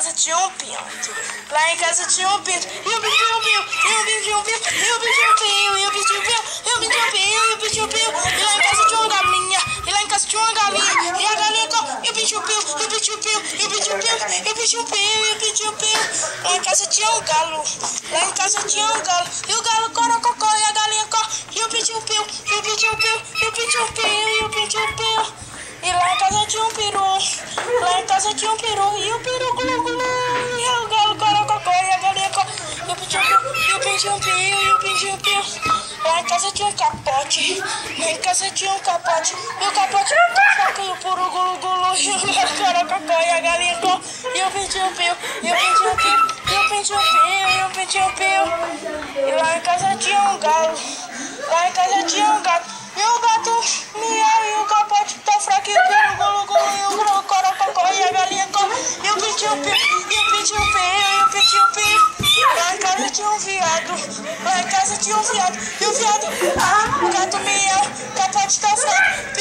casa tinha um pinto. Lá em casa tinha um pinto. E o bicho piu, e o bicho piu, e o bicho piu, e o bicho piu, e o bicho piu, e o bicho piu. E lá em casa tinha uma galinha. E lá em casa tinha uma galinha. E a galinha com. E o bicho piu, e o bicho piu, e o bicho piu, e o bicho piu, e o bicho piu. Lá em casa tinha um galo. Lá em casa tinha um galo. E o galo corococó, e a galinha com. E o bicho piu, e o bicho piu, e o bicho piu, e o bicho piu. E lá em casa tinha um peru. Lá em casa tinha um peru. E o peru glu glu. E o galo corococó. E a galinha co. E o pintinho piu. E o pintinho piu. E o pintinho piu. Lá em casa tinha um capote. Lá em casa tinha um capote. E o capote foca. E o peru glu glu. E o galo corococó. E a galinha co. E o pintinho piu. E o pintinho piu. E o pintinho piu. E o pintinho piu. E lá em casa tinha um galo. Lá em casa tinha um gato. E o gato miau, e o capote tá fraco, e o peru gulu gulu, e o corococó, e a galinha come, e o pintinho piu, e o pintinho piu, e o pintinho piu. Lá em casa tinha um viado, lá em casa tinha um viado, e o viado, o gato miau, o capote tá fraco,